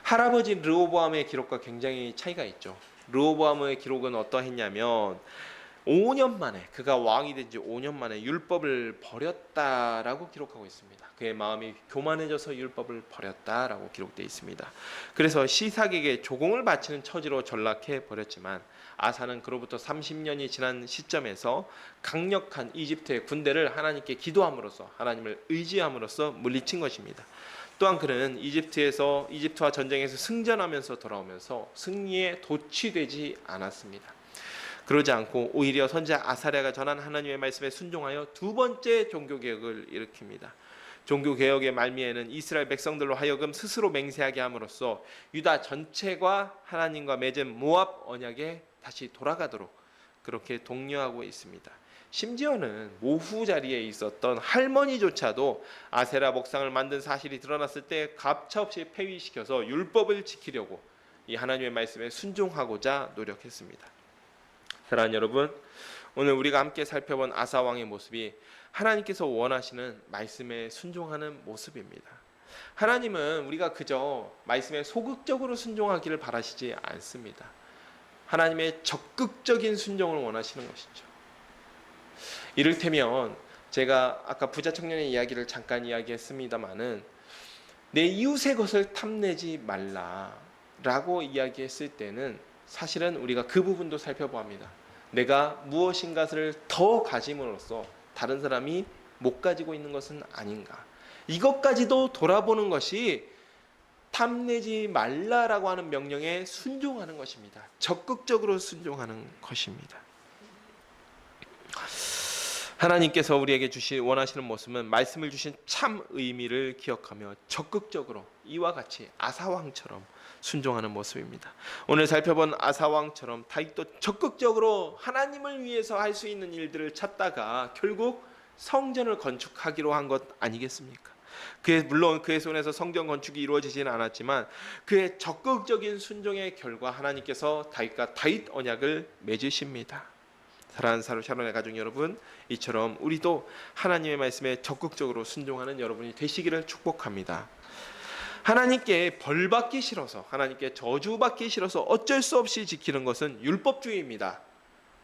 할아버지 르호보암의 기록과 굉장히 차이가 있죠. 르호보암의 기록은 어떠했냐면 5년 만에, 그가 왕이 된 지 5년 만에 율법을 버렸다라고 기록하고 있습니다. 그의 마음이 교만해져서 율법을 버렸다라고 기록되어 있습니다. 그래서 시삭에게 조공을 바치는 처지로 전락해 버렸지만, 아사는 그로부터 30년이 지난 시점에서 강력한 이집트의 군대를 하나님께 기도함으로써, 하나님을 의지함으로써 물리친 것입니다. 또한 그는 이집트와 전쟁에서 승전하면서 돌아오면서 승리에 도취되지 않았습니다. 그러지 않고 오히려 선지자 아사랴가 전한 하나님의 말씀에 순종하여 두 번째 종교개혁을 일으킵니다. 종교개혁의 말미에는 이스라엘 백성들로 하여금 스스로 맹세하게 함으로써 유다 전체가 하나님과 맺은 모압 언약에 다시 돌아가도록 그렇게 독려하고 있습니다. 심지어는 모후 자리에 있었던 할머니조차도 아세라 목상을 만든 사실이 드러났을 때 가차없이 폐위시켜서 율법을 지키려고 이 하나님의 말씀에 순종하고자 노력했습니다. 사랑하는 여러분, 오늘 우리가 함께 살펴본 아사 왕의 모습이 하나님께서 원하시는 말씀에 순종하는 모습입니다. 하나님은 우리가 그저 말씀에 소극적으로 순종하기를 바라시지 않습니다. 하나님의 적극적인 순종을 원하시는 것이죠. 이를테면 제가 아까 부자 청년의 이야기를 잠깐 이야기했습니다마는, 내 이웃의 것을 탐내지 말라라고 이야기했을 때는 사실은 우리가 그 부분도 살펴보합니다. 내가 무엇인가를 더 가짐으로써 다른 사람이 못 가지고 있는 것은 아닌가, 이것까지도 돌아보는 것이 탐내지 말라라고 하는 명령에 순종하는 것입니다. 적극적으로 순종하는 것입니다. 하나님께서 우리에게 원하시는 모습은 말씀을 주신 참 의미를 기억하며 적극적으로 이와 같이 아사왕처럼 순종하는 모습입니다. 오늘 살펴본 아사왕처럼 다윗도 적극적으로 하나님을 위해서 할 수 있는 일들을 찾다가 결국 성전을 건축하기로 한 것 아니겠습니까? 물론 그의 손에서 성전 건축이 이루어지지는 않았지만 그의 적극적인 순종의 결과 하나님께서 다윗과 다윗 언약을 맺으십니다. 사랑하는 샤론의 가족 여러분, 이처럼 우리도 하나님의 말씀에 적극적으로 순종하는 여러분이 되시기를 축복합니다. 하나님께 벌받기 싫어서, 하나님께 저주받기 싫어서 어쩔 수 없이 지키는 것은 율법주의입니다.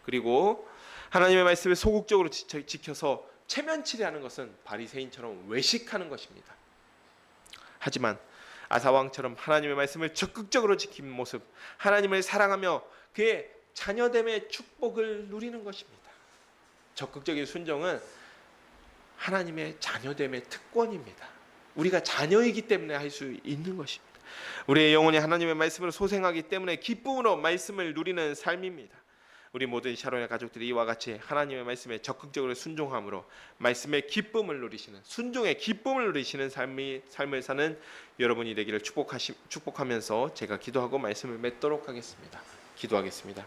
그리고 하나님의 말씀을 소극적으로 지켜서 체면치레하는 것은 바리새인처럼 외식하는 것입니다. 하지만 아사왕처럼 하나님의 말씀을 적극적으로 지키는 모습, 하나님을 사랑하며 그의 자녀됨의 축복을 누리는 것입니다. 적극적인 순종은 하나님의 자녀됨의 특권입니다. 우리가 자녀이기 때문에 할 수 있는 것입니다. 우리의 영혼이 하나님의 말씀으로 소생하기 때문에 기쁨으로 말씀을 누리는 삶입니다. 우리 모든 샤론의 가족들이 이와 같이 하나님의 말씀에 적극적으로 순종함으로 말씀의 기쁨을 누리시는, 순종의 기쁨을 누리시는 삶을 사는 여러분이 되기를 축복하면서 제가 기도하고 말씀을 맺도록 하겠습니다. 기도하겠습니다.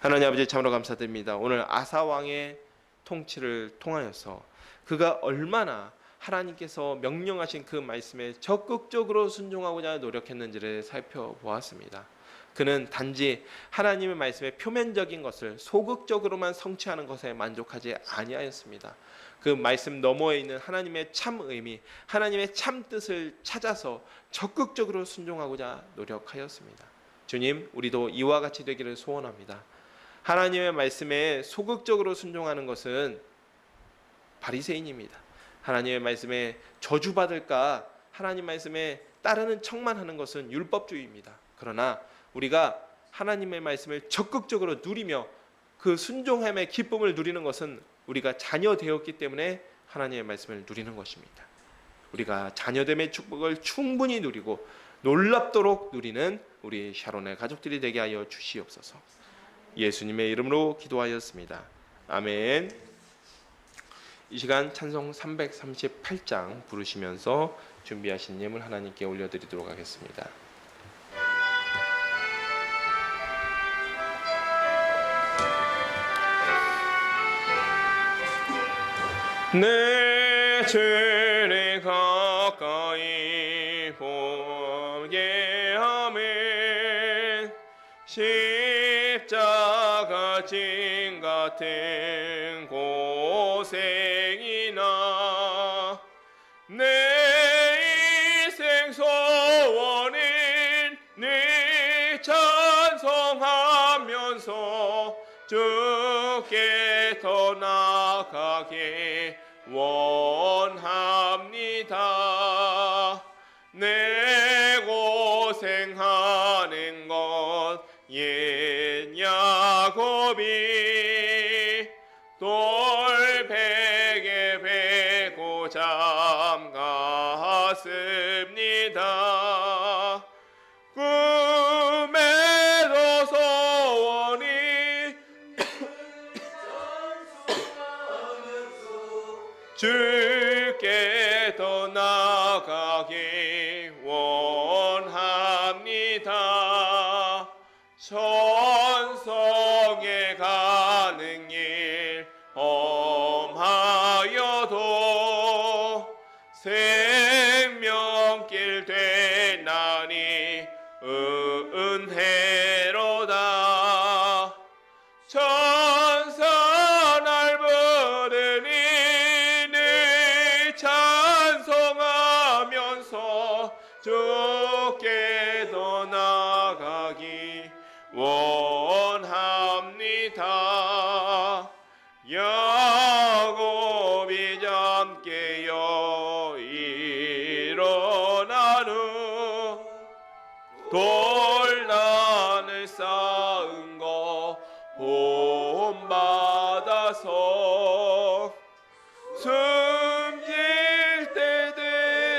하나님 아버지, 참으로 감사드립니다. 오늘 아사 왕의 통치를 통하여서 그가 얼마나 하나님께서 명령하신 그 말씀에 적극적으로 순종하고자 노력했는지를 살펴보았습니다. 그는 단지 하나님의 말씀의 표면적인 것을 소극적으로만 성취하는 것에 만족하지 아니하였습니다. 그 말씀 너머에 있는 하나님의 참 의미, 하나님의 참 뜻을 찾아서 적극적으로 순종하고자 노력하였습니다. 주님, 우리도 이와 같이 되기를 소원합니다. 하나님의 말씀에 소극적으로 순종하는 것은 바리새인입니다. 하나님의 말씀에 저주받을까 하나님 말씀에 따르는 척만 하는 것은 율법주의입니다. 그러나 우리가 하나님의 말씀을 적극적으로 누리며 그 순종함의 기쁨을 누리는 것은 우리가 자녀 되었기 때문에 하나님의 말씀을 누리는 것입니다. 우리가 자녀됨의 축복을 충분히 누리고 놀랍도록 누리는 우리 샤론의 가족들이 되게 하여 주시옵소서. 예수님의 이름으로 기도하였습니다. 아멘. 이 시간 찬송 338장 부르시면서 준비하신 예물 하나님께 올려드리도록 하겠습니다. 내 죄를 가까이 보게 하면 십자가 진 같은 고생이나 내 인생 소원은 늘 찬송하면서 주께 더 나아가게 원합니다. 내 고생하는 것 옛 야곱이 돌베개 베고 잠갔습니다. 꿈에도 소원이 주께 더 나아가기 원합니다. 천성에 가는 길 험하여도 생명길 되나니 은혜로다. 천사 날 부르니 늘 찬송하면서 주께 더 나아가기 원합니다. 야곱이 잠깨어 일어난 후 돌난을 쌓은 거 본받아서 숨질 때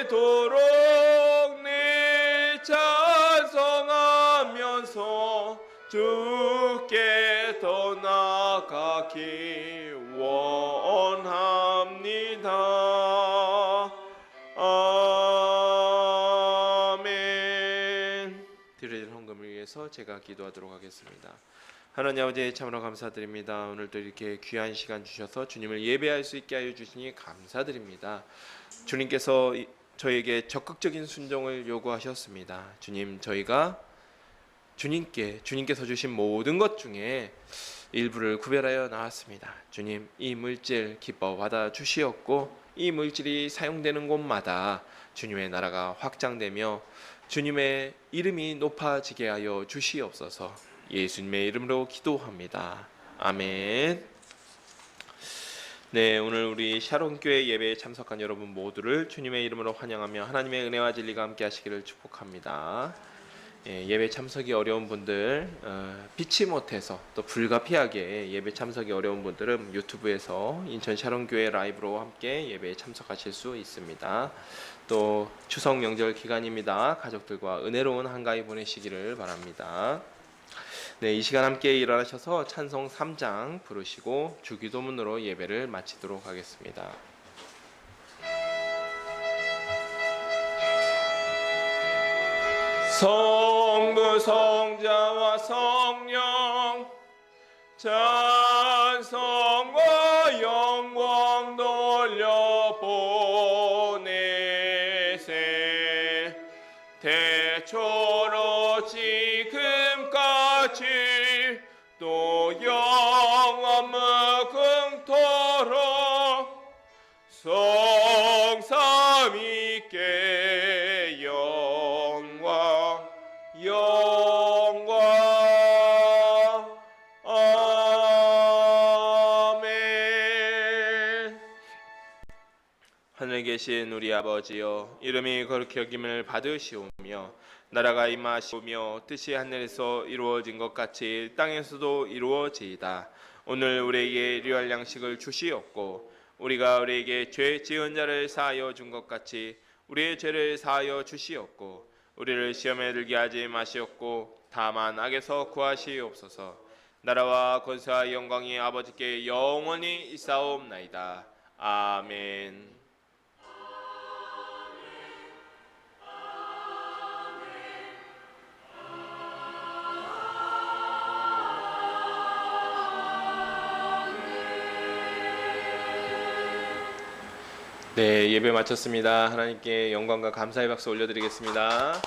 되도록 늘 찬송하면서 주께 더 나아가기 원합니다. 아멘. 드려진 헌금을 위해서 제가 기도하도록 하겠습니다. 하나님 아버지 참으로 감사드립니다. 오늘도 이렇게 귀한 시간 주셔서 주님을 예배할 수 있게 하여 주시니 감사드립니다. 주님께서 저에게 적극적인 순종을 요구하셨습니다. 주님, 저희가 주님께서 주신 모든 것 중에 일부를 구별하여 나왔습니다. 주님, 이 물질 기뻐 받아 주시었고 이 물질이 사용되는 곳마다 주님의 나라가 확장되며 주님의 이름이 높아지게 하여 주시옵소서. 예수님의 이름으로 기도합니다. 아멘. 네, 오늘 우리 샤론교회 예배에 참석한 여러분 모두를 주님의 이름으로 환영하며 하나님의 은혜와 진리가 함께 하시기를 축복합니다. 예배 참석이 어려운 분들, 피치 못해서 또 불가피하게 예배 참석이 어려운 분들은 유튜브에서 인천 샤론교회 라이브로 함께 예배에 참석하실 수 있습니다. 또 추석 명절 기간입니다. 가족들과 은혜로운 한가위 보내시기를 바랍니다. 네, 이 시간 함께 일어나셔서 찬송 3장 부르시고 주기도문으로 예배를 마치도록 하겠습니다. 성부 성자와 성령 찬송과 영 태초로 지금까지 또 영원 무궁토록 성삼위께 영광 아멘. 하늘에 계신 우리 아버지여, 이름이 거룩히 여김을 받으시오며 나라가 임하시오며 뜻이 하늘에서 이루어진 것 같이 땅에서도 이루어지이다. 오늘 우리에게 일용할 양식을 주시옵고 우리가 우리에게 죄 지은 자를 사하여 준 것 같이 우리의 죄를 사하여 주시옵고 우리를 시험에 들게 하지 마시옵고 다만 악에서 구하시옵소서. 나라와 권세와 영광이 아버지께 영원히 있사옵나이다. 아멘. 네, 예배 마쳤습니다. 하나님께 영광과 감사의 박수 올려드리겠습니다.